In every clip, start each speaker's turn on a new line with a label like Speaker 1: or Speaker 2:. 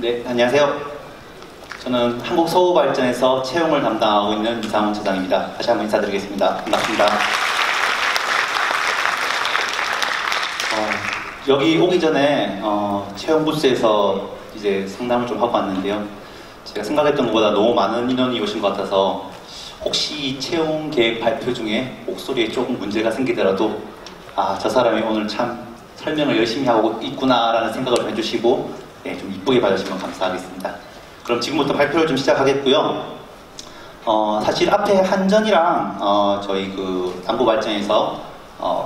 Speaker 1: 네, 안녕하세요. 저는 한국서울발전에서 채용을 담당하고 있는 이상훈 차장입니다. 다시 한번 인사드리겠습니다. 반갑습니다. 여기 오기 전에 채용 부스에서 이제 상담을 좀 하고 왔는데요. 제가 생각했던 것보다 너무 많은 인원이 오신 것 같아서 혹시 채용 계획 발표 중에 목소리에 조금 문제가 생기더라도 저 사람이 오늘 참 설명을 열심히 하고 있구나라는 생각을 좀 해주시고 좀 이쁘게 봐주시면 감사하겠습니다. 그럼 지금부터 발표를 좀 시작하겠고요. 사실 앞에 한전이랑 저희 그 남부발전에서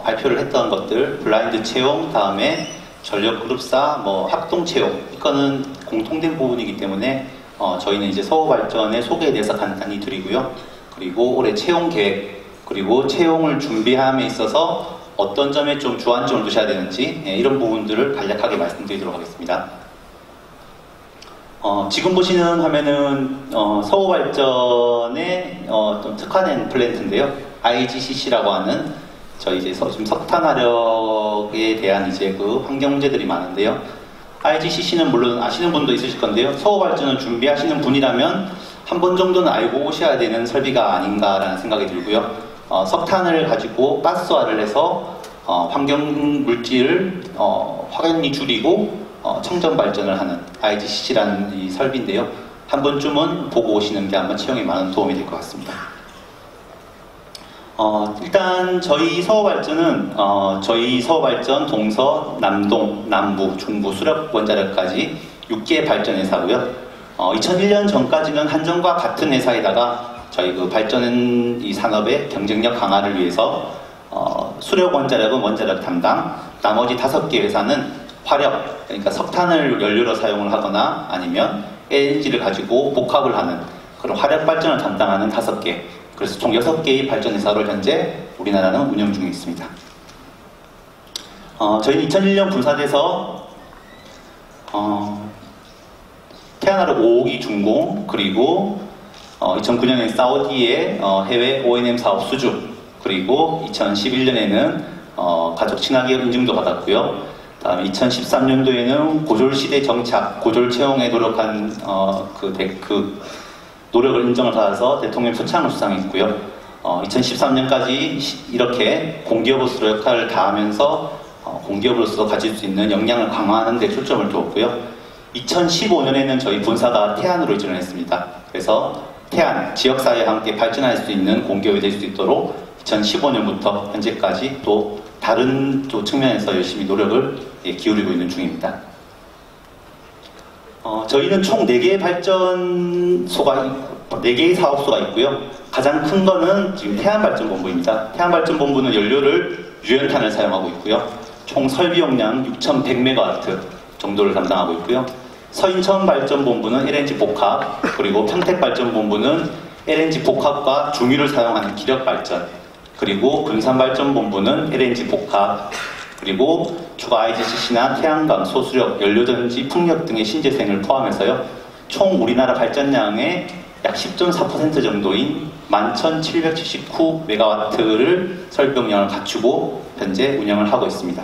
Speaker 1: 발표를 했던 것들, 블라인드 채용, 다음에 전력그룹사, 합동 채용, 이거는 공통된 부분이기 때문에 저희는 이제 서울발전의 소개에 대해서 간단히 드리고요. 그리고 올해 채용 계획, 그리고 채용을 준비함에 있어서 어떤 점에 좀 주안점을 두셔야 되는지 이런 부분들을 간략하게 말씀드리도록 하겠습니다. 지금 보시는 화면은 서울발전의 좀 특화된 플랜트인데요. IGCC라고 하는 저희 이제 지금 석탄화력에 대한 이제 그 환경 문제들이 많은데요. IGCC는 물론 아시는 분도 있으실 건데요. 서울발전을 준비하시는 분이라면 한 번 정도는 알고 오셔야 되는 설비가 아닌가라는 생각이 들고요. 석탄을 가지고 가스화를 해서 환경 물질을 확연히 줄이고 청정 발전을 하는 IGCC라는 이 설비인데요. 한 번쯤은 보고 오시는 게 아마 채용에 많은 도움이 될 것 같습니다. 일단 저희 서울발전은 저희 서울발전 동서, 남동, 남부, 중부, 수력 원자력까지 6개 발전 회사고요. 2001년 전까지는 한전과 같은 회사에다가 저희 그 발전 이 산업의 경쟁력 강화를 위해서 수력 원자력은 원자력 담당, 나머지 5개 회사는 화력, 그러니까 석탄을 연료로 사용을 하거나 아니면 LNG를 가지고 복합을 하는 그런 화력 발전을 담당하는 5개, 그래서 총 6개의 발전 회사를 현재 우리나라는 운영 중에 있습니다. 저희는 2001년 분사돼서 태아나르 5호기 준공, 그리고 2009년에 사우디의 해외 O&M 사업 수주, 그리고 2011년에는 가족 친화기업 인증도 받았고요. 다음에 2013년도에는 고졸시대 정착, 고졸 채용에 노력한 그 노력을 인정을 받아서 대통령 표창을 수상했고요. 2013년까지 이렇게 공기업으로서 역할을 다하면서 공기업으로서 가질 수 있는 역량을 강화하는 데 초점을 두었고요. 2015년에는 저희 본사가 태안으로 이전을 했습니다. 그래서 태안, 지역사회와 함께 발전할 수 있는 공기업이 될 수 있도록 2015년부터 현재까지 또 다른 또 측면에서 열심히 노력을 기울이고 있는 중입니다. 저희는 총 4개의 발전소가, 4개의 사업소가 있고요. 가장 큰 거는 지금 태안발전본부입니다. 태안발전본부는 연료를 유연탄을 사용하고 있고요. 총 설비 용량 6,100MW 정도를 담당하고 있고요. 서인천발전본부는 LNG 복합, 그리고 평택발전본부는 LNG 복합과 중유를 사용하는 기력발전, 그리고 군산발전본부는 LNG 복합, 그리고 추가 IGCC나 태양광, 소수력, 연료전지, 풍력 등의 신재생을 포함해서요. 총 우리나라 발전량의 약 10.4% 정도인 11,779MW를 설비 용량을 갖추고 현재 운영을 하고 있습니다.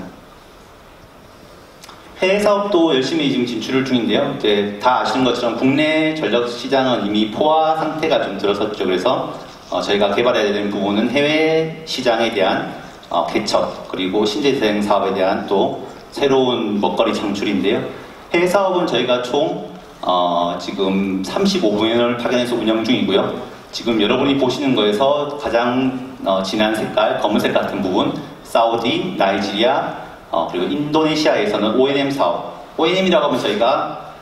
Speaker 1: 해외 사업도 열심히 지금 진출을 중인데요. 이제 다 아시는 것처럼 국내 전력 시장은 이미 포화 상태가 좀 들어섰죠. 그래서 저희가 개발해야 되는 부분은 해외 시장에 대한 개척, 그리고 신재생 사업에 대한 또 새로운 먹거리 창출인데요. 해외 사업은 저희가 총 지금 35분야를 파견해서 운영 중이고요. 지금 여러분이 보시는 거에서 가장 진한 색깔, 검은색 같은 부분, 사우디, 나이지리아, 그리고 인도네시아에서는 O&M 사업, O&M이라고 하면 저희가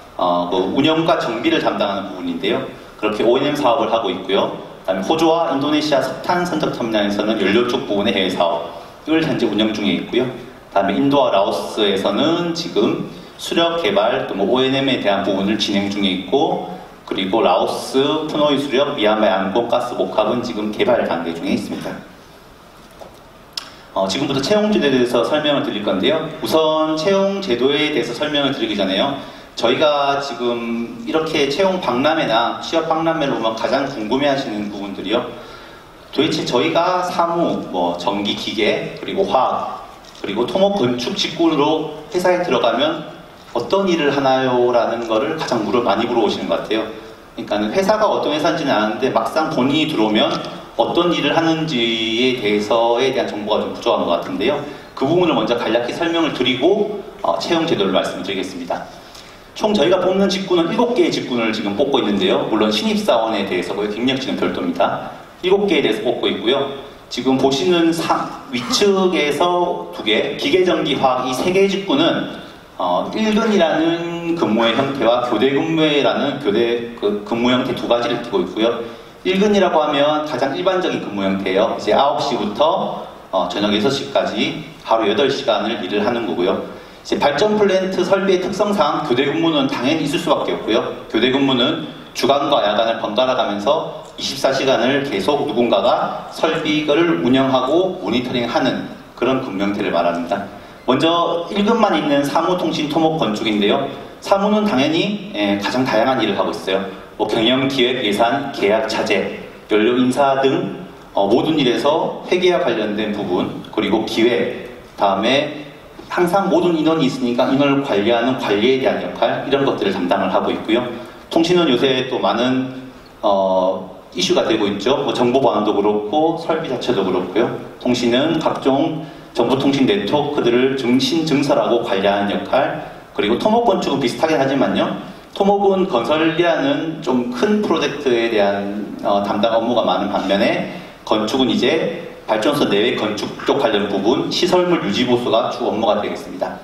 Speaker 1: 그 운영과 정비를 담당하는 부분인데요. 그렇게 O&M 사업을 하고 있고요. 그다음에 호주와 인도네시아 석탄 선적 터미널에서는 연료 쪽 부분의 해외 사업을 현재 운영 중에 있고요. 그다음에 인도와 라오스에서는 지금 수력 개발, 또 O&M에 대한 부분을 진행 중에 있고, 그리고 라오스 푸노이 수력, 미얀마 양곤 가스 복합은 지금 개발 단계 중에 있습니다. 지금부터 채용제도에 대해서 설명을 드릴 건데요. 우선 채용제도에 대해서 설명을 드리기 전에요. 저희가 지금 이렇게 채용 박람회나 취업 박람회를 보면 가장 궁금해하시는 부분들이요. 도대체 저희가 사무, 전기, 기계, 그리고 화학, 그리고 토목, 건축 직군으로 회사에 들어가면 어떤 일을 하나요? 라는 거를 가장 많이 물어보시는 것 같아요. 그러니까 회사가 어떤 회사인지는 아는데 막상 본인이 들어오면 어떤 일을 하는지에 대한 정보가 좀 부족한 것 같은데요. 그 부분을 먼저 간략히 설명을 드리고 채용 제도를 말씀을 드리겠습니다. 총 저희가 뽑는 직군은 7개의 직군을 지금 뽑고 있는데요. 물론 신입사원에 대해서고요. 경력직은 별도입니다. 7개에 대해서 뽑고 있고요. 지금 보시는 위측에서 2개, 기계전기화학 이 3개의 직군은 1근이라는 근무의 형태와 교대 근무라는 근무 형태 2가지를 띠고 있고요. 1근이라고 하면 가장 일반적인 근무 형태예요. 이제 9시부터 저녁 6시까지 하루 8시간을 일을 하는 거고요. 이제 발전 플랜트 설비의 특성상 교대 근무는 당연히 있을 수밖에 없고요. 교대 근무는 주간과 야간을 번갈아 가면서 24시간을 계속 누군가가 설비를 운영하고 모니터링하는 그런 근무 형태를 말합니다. 먼저 1급만 있는 사무, 통신, 토목, 건축인데요. 사무는 당연히 가장 다양한 일을 하고 있어요. 뭐 경영, 기획, 예산, 계약, 자재, 연료 인사 등 모든 일에서 회계와 관련된 부분, 그리고 기획, 다음에 항상 모든 인원이 있으니까 인원을 관리하는 관리에 대한 역할, 이런 것들을 담당을 하고 있고요. 통신은 요새 또 많은 이슈가 되고 있죠. 뭐 정보 보안도 그렇고 설비 자체도 그렇고요. 통신은 각종 정보통신 네트워크들을 증설하고 관리하는 역할, 그리고 토목 건축은 비슷하긴 하지만요. 토목은 건설이라는 좀 큰 프로젝트에 대한 담당 업무가 많은 반면에 건축은 이제 발전소 내외 건축 쪽 관련 부분, 시설물 유지 보수가 주 업무가 되겠습니다.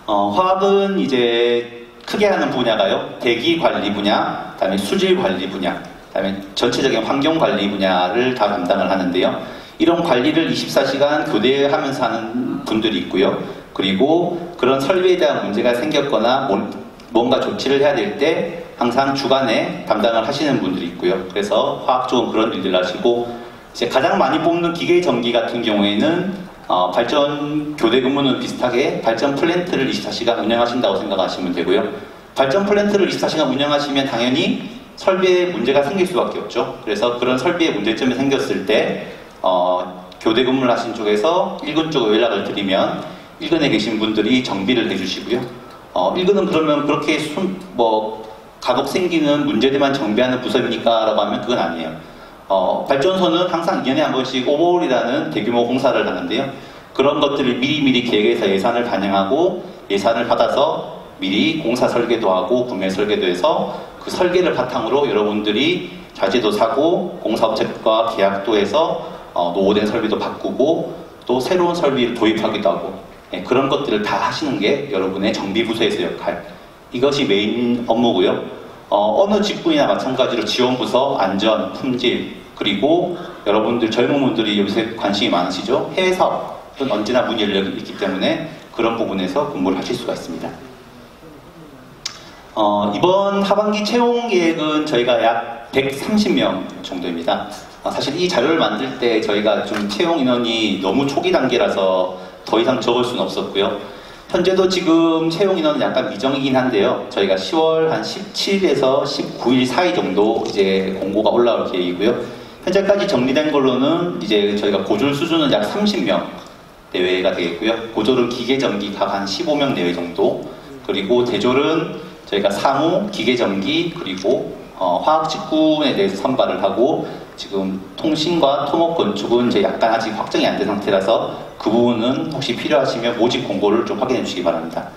Speaker 1: 화학은 이제 크게 하는 분야가요. 대기 관리 분야, 그다음에 수질 관리 분야, 그다음에 전체적인 환경 관리 분야를 다 담당을 하는데요. 이런 관리를 24시간 교대하면서 하는 분들이 있고요. 그리고 그런 설비에 대한 문제가 생겼거나 뭔가 조치를 해야 될 때 항상 주간에 담당을 하시는 분들이 있고요. 그래서 화학 쪽은 그런 일들을 하시고, 이제 가장 많이 뽑는 기계 전기 같은 경우에는 발전 교대 근무는 비슷하게 발전 플랜트를 24시간 운영하신다고 생각하시면 되고요. 발전 플랜트를 24시간 운영하시면 당연히 설비에 문제가 생길 수밖에 없죠. 그래서 그런 설비에 문제점이 생겼을 때 교대 근무를 하신 쪽에서 1근 쪽에 연락을 드리면 1근에 계신 분들이 정비를 해주시고요. 1근은 그러면 그렇게 가독 생기는 문제들만 정비하는 부서입니까? 라고 하면 그건 아니에요. 발전소는 항상 2년에 한 번씩 오버홀이라는 대규모 공사를 하는데요. 그런 것들을 미리미리 계획해서 예산을 반영하고 예산을 받아서 미리 공사 설계도 하고 구매 설계도 해서 그 설계를 바탕으로 여러분들이 자재도 사고 공사업체과 계약도 해서 노후된 설비도 바꾸고 또 새로운 설비를 도입하기도 하고, 그런 것들을 다 하시는 게 여러분의 정비부서에서 역할, 이것이 메인 업무고요. 어느 직군이나 마찬가지로 지원부서, 안전, 품질, 그리고 여러분들 젊은 분들이 요새 관심이 많으시죠? 해외 사업은 언제나 문이 열려 있기 때문에 그런 부분에서 근무를 하실 수가 있습니다. 이번 하반기 채용 계획은 저희가 약 130명 정도입니다. 사실 이 자료를 만들 때 저희가 좀 채용 인원이 너무 초기 단계라서 더 이상 적을 수는 없었고요. 현재도 지금 채용 인원은 약간 미정이긴 한데요. 저희가 10월 한 17일에서 19일 사이 정도 이제 공고가 올라올 계획이고요. 현재까지 정리된 걸로는 이제 저희가 고졸 수준은 약 30명 내외가 되겠고요. 고졸은 기계전기 각 한 15명 내외 정도, 그리고 대졸은 저희가 사무, 기계전기, 그리고 화학 직군에 대해서 선발을 하고, 지금 통신과 토목 건축은 이제 약간 아직 확정이 안 된 상태라서 그 부분은 혹시 필요하시면 모집 공고를 좀 확인해 주시기 바랍니다.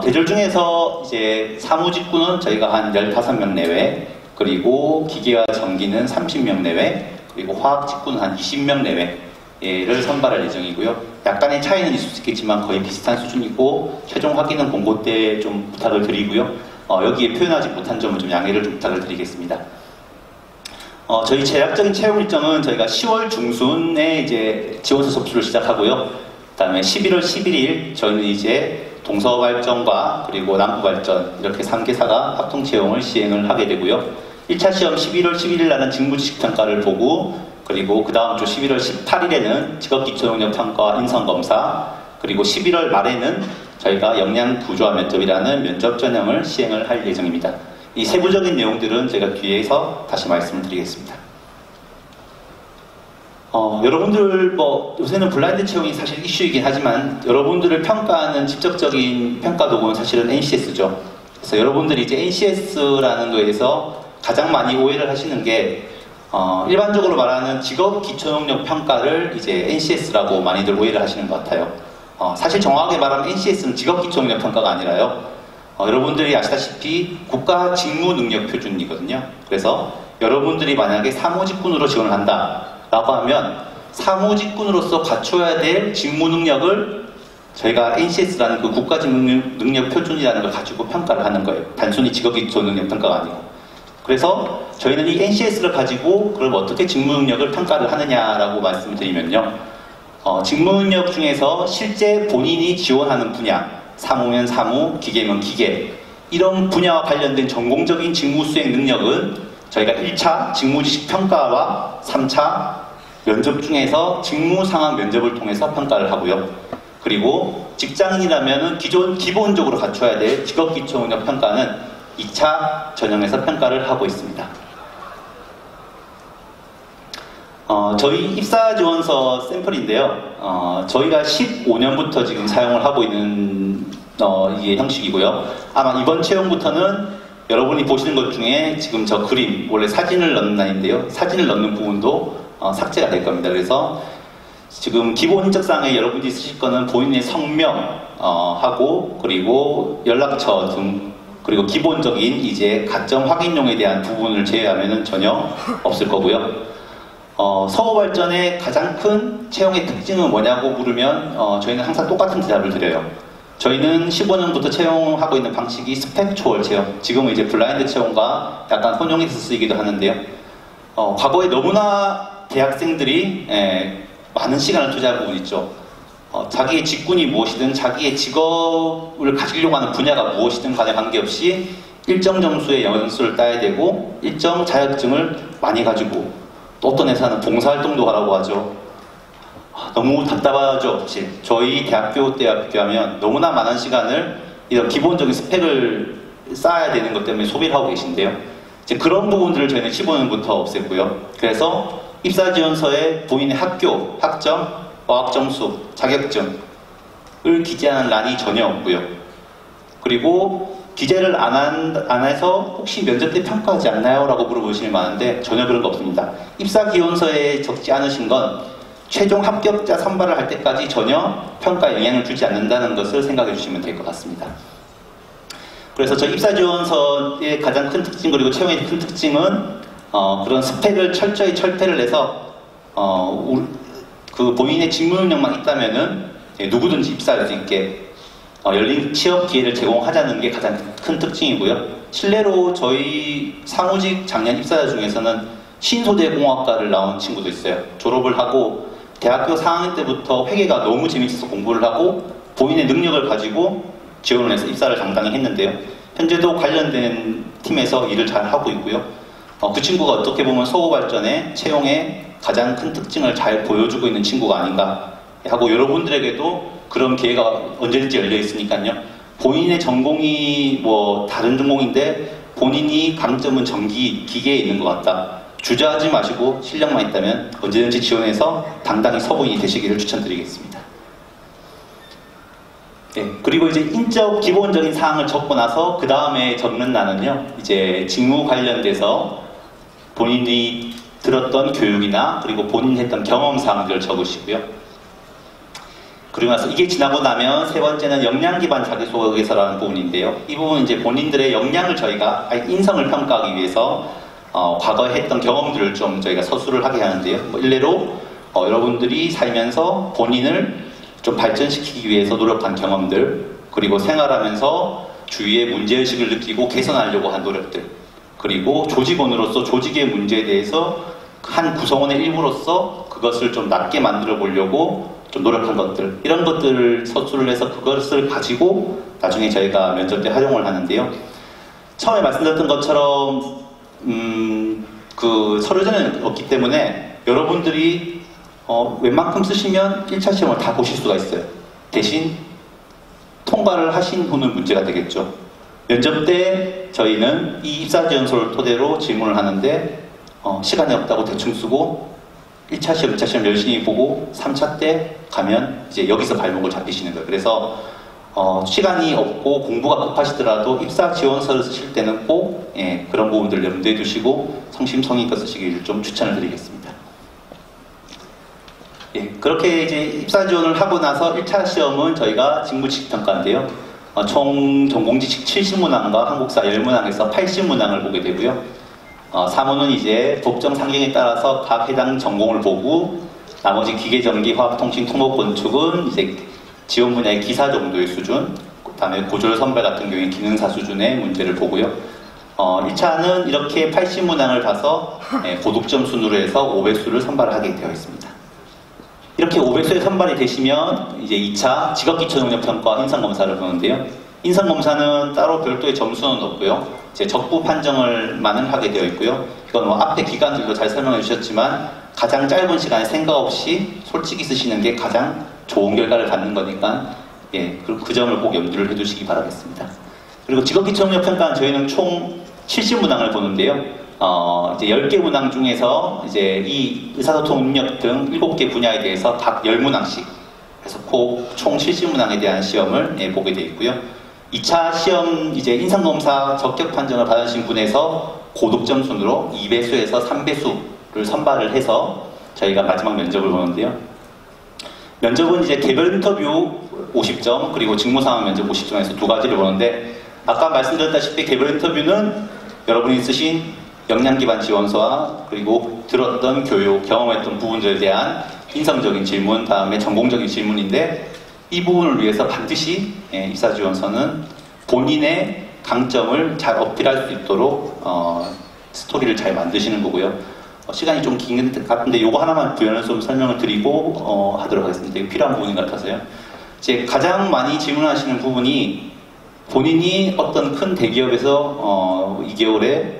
Speaker 1: 대졸 중에서 이제 사무 직군은 저희가 한 15명 내외, 그리고 기계와 전기는 30명 내외, 그리고 화학 직군은 한 20명 내외를 선발할 예정이고요. 약간의 차이는 있을 수 있겠지만 거의 비슷한 수준이고, 최종 확인은 공고 때 좀 부탁을 드리고요. 여기에 표현하지 못한 점은 좀 양해를 좀 부탁을 드리겠습니다. 저희 제약적인 채용 일정은 저희가 10월 중순에 이제 지원서 접수를 시작하고요. 그 다음에 11월 11일 저희는 이제 동서발전과 그리고 남부발전 이렇게 3개사가 합동 채용을 시행을 하게 되고요. 1차 시험 11월 11일 날은 직무지식평가를 보고, 그리고 그 다음 주 11월 18일에는 직업기초능력평가 인성검사, 그리고 11월 말에는 저희가 역량구조화 면접이라는 면접 전형을 시행을 할 예정입니다. 이 세부적인 내용들은 제가 뒤에서 다시 말씀을 드리겠습니다. 여러분들 요새는 블라인드 채용이 사실 이슈이긴 하지만 여러분들을 평가하는 직접적인 평가 도구는 사실은 NCS죠. 그래서 여러분들이 이제 NCS라는 거에 대해서 가장 많이 오해를 하시는 게 일반적으로 말하는 직업 기초능력 평가를 이제 NCS라고 많이들 오해를 하시는 것 같아요. 사실 정확하게 말하면 NCS는 직업 기초능력 평가가 아니라요. 여러분들이 아시다시피 국가 직무 능력 표준이거든요. 그래서 여러분들이 만약에 사무직군으로 지원을 한다라고 하면 사무직군으로서 갖춰야 될 직무 능력을 저희가 NCS라는 그 국가 직무 능력 표준이라는 걸 가지고 평가를 하는 거예요. 단순히 직업 기초 능력 평가가 아니고. 그래서 저희는 이 NCS를 가지고 그럼 어떻게 직무 능력을 평가를 하느냐라고 말씀을 드리면요. 직무 능력 중에서 실제 본인이 지원하는 분야, 사무면 사무, 기계면 기계, 이런 분야와 관련된 전공적인 직무 수행 능력은 저희가 1차 직무지식 평가와 3차 면접 중에서 직무 상황 면접을 통해서 평가를 하고요. 그리고 직장인이라면 기본적으로 갖춰야 될 직업 기초 능력 평가는 2차 전형에서 평가를 하고 있습니다. 저희 입사 지원서 샘플인데요. 저희가 15년부터 지금 사용을 하고 있는 이게 형식이고요. 아마 이번 채용부터는 여러분이 보시는 것 중에 지금 저 그림, 원래 사진을 넣는 라인인데요. 사진을 넣는 부분도 삭제가 될 겁니다. 그래서 지금 기본 인적사항에 여러분들이 쓰실 거는 본인의 성명 하고 그리고 연락처 등 그리고 기본적인 이제 가점 확인용에 대한 부분을 제외하면 전혀 없을 거고요. 서호발전의 가장 큰 채용의 특징은 뭐냐고 물으면 저희는 항상 똑같은 대답을 드려요. 저희는 15년부터 채용하고 있는 방식이 스펙 초월 채용, 지금은 이제 블라인드 채용과 약간 혼용해서 쓰이기도 하는데요. 과거에 너무나 대학생들이 많은 시간을 투자할 부분이 있죠. 자기의 직군이 무엇이든 자기의 직업을 가지려고 하는 분야가 무엇이든 간에 관계없이 일정 점수의 연수를 따야 되고 일정 자격증을 많이 가지고 또 어떤 회사는 봉사활동도 하라고 하죠. 너무 답답하죠. 저희 대학교 때와 비교하면 너무나 많은 시간을 이런 기본적인 스펙을 쌓아야 되는 것 때문에 소비를 하고 계신데요. 이제 그런 부분들을 저희는 15년부터 없앴고요. 그래서 입사지원서에 본인의 학교, 학점, 어학점수, 자격증을 기재하는 란이 전혀 없고요. 그리고 기재를 안 해서 혹시 면접 때 평가하지 않나요? 라고 물어보시면 많은데 전혀 그런 거 없습니다. 입사기원서에 적지 않으신 건 최종 합격자 선발을 할 때까지 전혀 평가에 영향을 주지 않는다는 것을 생각해 주시면 될 것 같습니다. 그래서 저희 입사지원서의 가장 큰 특징 그리고 채용의 큰 특징은 그런 스펙을 철저히 철폐를 해서 그 본인의 직무 능력만 있다면은 누구든지 입사할 수 있게 열린 취업 기회를 제공하자는 게 가장 큰 특징이고요. 실례로 저희 사무직 작년 입사자 중에서는 신소재공학과를 나온 친구도 있어요. 졸업을 하고 대학교 4학년 때부터 회계가 너무 재밌어서 공부를 하고 본인의 능력을 가지고 지원을 해서 입사를 당당히 했는데요. 현재도 관련된 팀에서 일을 잘 하고 있고요. 그 친구가 어떻게 보면 서호발전의 채용의 가장 큰 특징을 잘 보여주고 있는 친구가 아닌가 하고 여러분들에게도 그런 기회가 언제든지 열려 있으니까요. 본인의 전공이 다른 전공인데 본인이 강점은 전기, 기계에 있는 것 같다. 주저하지 마시고 실력만 있다면 언제든지 지원해서 당당히 서부인이 되시기를 추천드리겠습니다. 네, 그리고 이제 인적 기본적인 사항을 적고 나서 그 다음에 적는欄은요. 이제 직무 관련돼서 본인이 들었던 교육이나 그리고 본인이 했던 경험 사항들을 적으시고요. 그리고 나서 이게 지나고 나면 세 번째는 역량 기반 자기소개서라는 부분인데요. 이 부분은 이제 본인들의 역량을 저희가 인성을 평가하기 위해서 과거에 했던 경험들을 좀 저희가 서술을 하게 하는데요. 일례로 여러분들이 살면서 본인을 좀 발전시키기 위해서 노력한 경험들, 그리고 생활하면서 주위의 문제의식을 느끼고 개선하려고 한 노력들, 그리고 조직원으로서 조직의 문제에 대해서 한 구성원의 일부로서 그것을 좀 낫게 만들어 보려고 좀 노력한 것들, 이런 것들을 서술을 해서 그것을 가지고 나중에 저희가 면접 때 활용을 하는데요. 처음에 말씀드렸던 것처럼 그 서류전은 없기 때문에 여러분들이 웬만큼 쓰시면 1차 시험을 다 보실 수가 있어요. 대신 통과를 하신 후는 문제가 되겠죠. 면접 때 저희는 이 입사지원서를 토대로 질문을 하는데 시간이 없다고 대충 쓰고 1차 시험, 2차 시험 열심히 보고 3차 때 가면 이제 여기서 발목을 잡히시는 거예요. 그래서 시간이 없고 공부가 급하시더라도 입사 지원서를 쓰실 때는 꼭 그런 부분들 염두에 두시고 성심성의껏 쓰시기를 좀 추천을 드리겠습니다. 그렇게 이제 입사 지원을 하고 나서 1차 시험은 저희가 직무지식평가인데요. 총 전공지식 70문항과 한국사 10문항에서 80문항을 보게 되고요. 사무는 이제 법정 상경에 따라서 각 해당 전공을 보고 나머지 기계전기, 화학통신, 통보, 건축은 이제 지원 분야의 기사 정도의 수준, 그 다음에 고졸 선발 같은 경우에 기능사 수준의 문제를 보고요. 1차는 이렇게 80문항을 봐서 고득점 순으로 해서 500수를 선발하게 되어 있습니다. 이렇게 500수에 선발이 되시면 이제 2차 직업기초능력평가 인성검사를 보는데요. 인성검사는 따로 별도의 점수는 없고요. 이제 적부 판정을만을 하게 되어 있고요. 이건 뭐 앞에 기관들도 잘 설명해 주셨지만 가장 짧은 시간에 생각 없이 솔직히 쓰시는 게 가장 좋은 결과를 갖는 거니까 그 점을 꼭 염두를 해두시기 바라겠습니다. 그리고 직업기초능력평가는 저희는 총 70문항을 보는데요. 이제 10개 문항 중에서 이제 이 의사소통 능력 등 7개 분야에 대해서 각 10문항씩 해서 총 70문항에 대한 시험을 보게 되어 있고요. 2차 시험 이제 인성검사 적격 판정을 받으신 분에서 고득점 순으로 2배수에서 3배수를 선발을 해서 저희가 마지막 면접을 보는데요. 면접은 이제 개별 인터뷰 50점 그리고 직무상황 면접 50점에서 두 가지를 보는데 아까 말씀드렸다시피 개별 인터뷰는 여러분이 쓰신 역량 기반 지원서와 그리고 들었던 교육, 경험했던 부분들에 대한 인성적인 질문, 다음에 전공적인 질문인데 이 부분을 위해서 반드시 입사 지원서는 본인의 강점을 잘 어필할 수 있도록 스토리를 잘 만드시는 거고요. 시간이 좀 긴 것 같은데 요거 하나만 부연을 좀 설명을 드리고 하도록 하겠습니다. 이게 필요한 부분 같아서요. 이제 가장 많이 질문하시는 부분이 본인이 어떤 큰 대기업에서 2개월에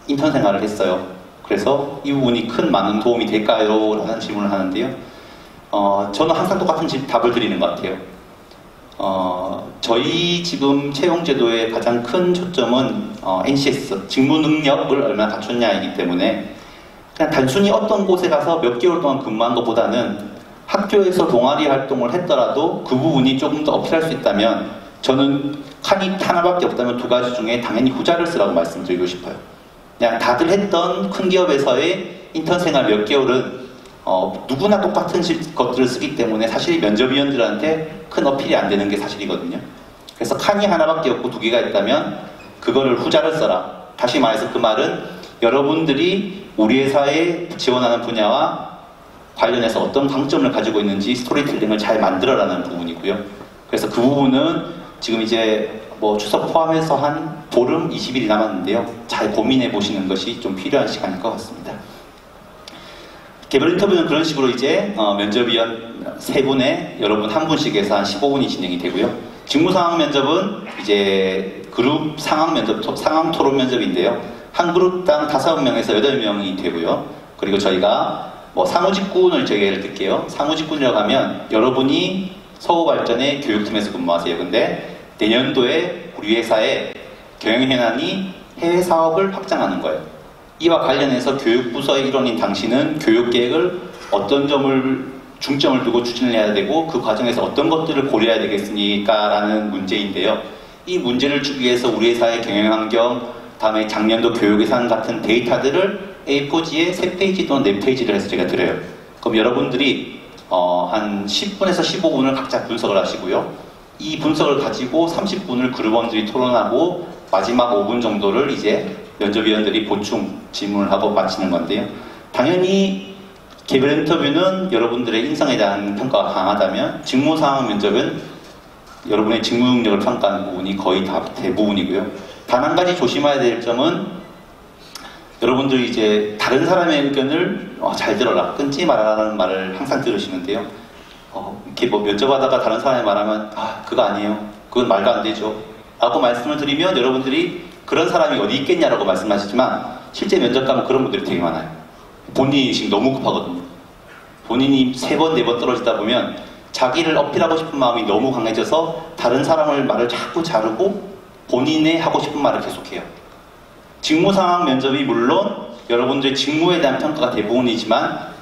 Speaker 1: 인턴 생활을 했어요. 그래서 이 부분이 많은 도움이 될까요? 라는 질문을 하는데요. 저는 항상 똑같은 답을 드리는 것 같아요. 저희 지금 채용제도의 가장 큰 초점은 NCS, 직무 능력을 얼마나 갖췄냐이기 때문에 그냥 단순히 어떤 곳에 가서 몇 개월 동안 근무한 것보다는 학교에서 동아리 활동을 했더라도 그 부분이 조금 더 어필할 수 있다면 저는 칸이 하나밖에 없다면 두 가지 중에 당연히 후자를 쓰라고 말씀드리고 싶어요. 그냥 다들 했던 큰 기업에서의 인턴 생활 몇 개월은 누구나 똑같은 것들을 쓰기 때문에 사실 면접위원들한테 큰 어필이 안 되는 게 사실이거든요. 그래서 칸이 하나밖에 없고 두 개가 있다면 그거를 후자를 써라. 다시 말해서 그 말은 여러분들이 우리 회사에 지원하는 분야와 관련해서 어떤 강점을 가지고 있는지 스토리텔링을 잘 만들어라는 부분이고요. 그래서 그 부분은 지금 이제 추석 포함해서 한 보름 20일이 남았는데요. 잘 고민해 보시는 것이 좀 필요한 시간일 것 같습니다. 개별 인터뷰는 그런 식으로 이제 면접위원 3분에 여러분 한 분씩 해서 한 15분이 진행이 되고요. 직무상황 면접은 이제 그룹 상황 면접, 상황 토론 면접인데요. 한 그룹당 5명에서 8명이 되고요. 그리고 저희가 사무직군을 저희가 예를 들게요. 사무직군이라고 하면 여러분이 서구발전의 교육팀에서 근무하세요. 근데 내년도에 우리 회사의 경영현안이 해외 사업을 확장하는 거예요. 이와 관련해서 교육부서의 일원인 당신은 교육계획을 어떤 점을 중점을 두고 추진을 해야 되고 그 과정에서 어떤 것들을 고려해야 되겠습니까? 라는 문제인데요. 이 문제를 주기 위해서 우리 회사의 경영환경, 다음에 작년도 교육예산 같은 데이터들을 A4지에 3페이지 또는 4페이지를 해서 제가 드려요. 그럼 여러분들이 한 10분에서 15분을 각자 분석을 하시고요. 이 분석을 가지고 30분을 그룹원들이 토론하고 마지막 5분 정도를 이제 면접위원들이 보충 질문을 하고 마치는 건데요. 당연히 개별 인터뷰는 여러분들의 인성에 대한 평가가 강하다면 직무상황 면접은 여러분의 직무 능력을 평가하는 부분이 거의 다 대부분이고요. 단 한 가지 조심해야 될 점은 여러분들이 이제 다른 사람의 의견을 잘 들어라, 끊지 말아라는 말을 항상 들으시는데요. 이렇게 면접하다가 다른 사람이 말하면 그거 아니에요. 그건 말도 안 되죠. 라고 말씀을 드리면 여러분들이 그런 사람이 어디 있겠냐라고 말씀하시지만 실제 면접 가면 그런 분들이 되게 많아요. 본인이 지금 너무 급하거든요. 본인이 3번, 4번 떨어지다 보면 자기를 어필하고 싶은 마음이 너무 강해져서 다른 사람을 말을 자꾸 자르고 본인의 하고 싶은 말을 계속해요. 직무상황 면접이 물론 여러분들의 직무에 대한 평가가 대부분이지만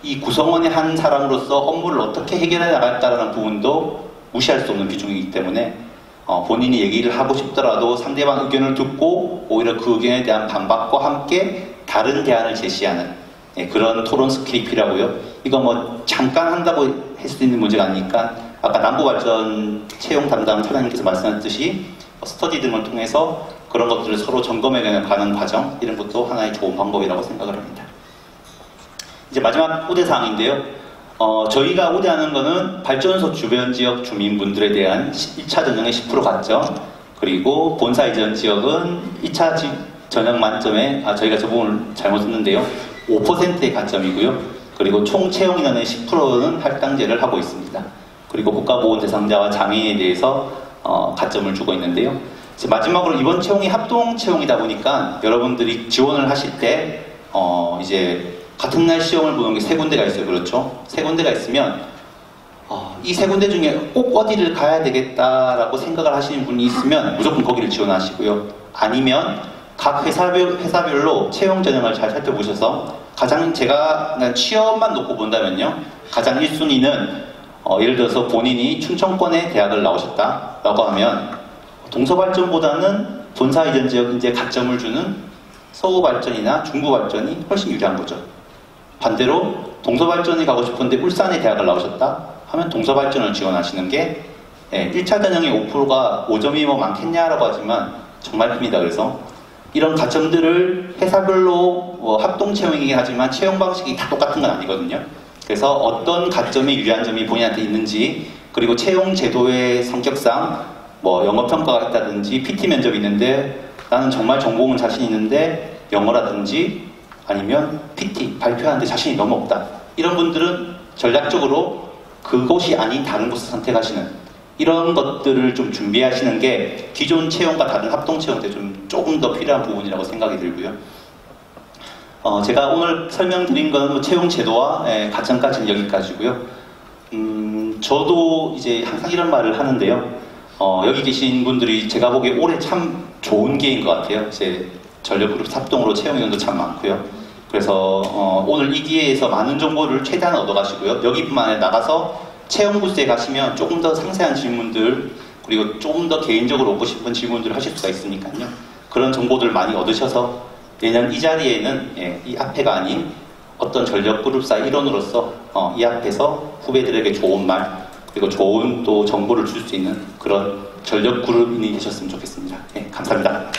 Speaker 1: 이 구성원의 한 사람으로서 업무를 어떻게 해결해 나갈까라는 부분도 무시할 수 없는 비중이기 때문에 본인이 얘기를 하고 싶더라도 상대방 의견을 듣고 오히려 그 의견에 대한 반박과 함께 다른 대안을 제시하는 그런 토론 스킬이 필요하고요. 이거 뭐 잠깐 한다고 할 수 있는 문제가 아니니까 아까 남부발전 채용 담당 차장님께서 말씀하셨듯이 스터디 등을 통해서 그런 것들을 서로 점검해 가는 과정, 이런 것도 하나의 좋은 방법이라고 생각을 합니다. 이제 마지막 우대사항인데요. 저희가 우대하는 거는 발전소 주변 지역 주민분들에 대한 1차 전형의 10% 가점, 그리고 본사 이전 지역은 2차 전형 만점에, 저희가 저 부분을 잘못했는데요. 5%의 가점이고요. 그리고 총 채용 인원의 10%는 할당제를 하고 있습니다. 그리고 국가보건 대상자와 장애인에 대해서 가점을 주고 있는데요. 마지막으로 이번 채용이 합동 채용이다 보니까 여러분들이 지원을 하실 때 이제 같은 날 시험을 보는 게 세 군데가 있어요. 그렇죠? 세 군데가 있으면 이 세 군데 중에 꼭 어디를 가야 되겠다라고 생각을 하시는 분이 있으면 무조건 거기를 지원하시고요. 아니면 각 회사별로 채용 전형을 잘 살펴보셔서 가장 제가 취업만 놓고 본다면요. 가장 1순위는 예를 들어서 본인이 춘천권의 대학을 나오셨다라고 하면 동서발전보다는 본사 이전 지역 이제 가점을 주는 서구발전이나 중부발전이 훨씬 유리한 거죠. 반대로 동서발전이 가고 싶은데 울산의 대학을 나오셨다 하면 동서발전을 지원하시는 게 1차 전형의 5%가 5점이 뭐 많겠냐라고 하지만 정말 큽니다. 그래서 이런 가점들을 회사별로 합동 채용이긴 하지만 채용 방식이 다 똑같은 건 아니거든요. 그래서 어떤 가점이 유리한 점이 본인한테 있는지, 그리고 채용 제도의 성격상 뭐 영어평가가 있다든지 PT 면접이 있는데 나는 정말 전공은 자신 있는데 영어라든지 아니면 PT 발표하는데 자신이 너무 없다, 이런 분들은 전략적으로 그곳이 아닌 다른 곳을 선택하시는 이런 것들을 좀 준비하시는 게 기존 채용과 다른 합동 채용 때 조금 더 필요한 부분이라고 생각이 들고요. 제가 오늘 설명드린 건 뭐 채용 제도와 가점까지는 여기까지고요. 저도 이제 항상 이런 말을 하는데요. 여기 계신 분들이 제가 보기에 올해 참 좋은 기회인 것 같아요. 이제 전력그룹 합동으로 채용 인원도 참 많고요. 그래서 오늘 이 기회에서 많은 정보를 최대한 얻어가시고요. 여기뿐만 아니라 나가서 채용 부스에 가시면 조금 더 상세한 질문들, 그리고 조금 더 개인적으로 오고 싶은 질문들을 하실 수가 있으니까요. 그런 정보들 많이 얻으셔서 내년 이 자리에는 이 앞에가 아닌 어떤 전력그룹사 일원으로서 이 앞에서 후배들에게 좋은 말, 그리고 좋은 또 정보를 줄 수 있는 그런 전력그룹인이 되셨으면 좋겠습니다. 감사합니다.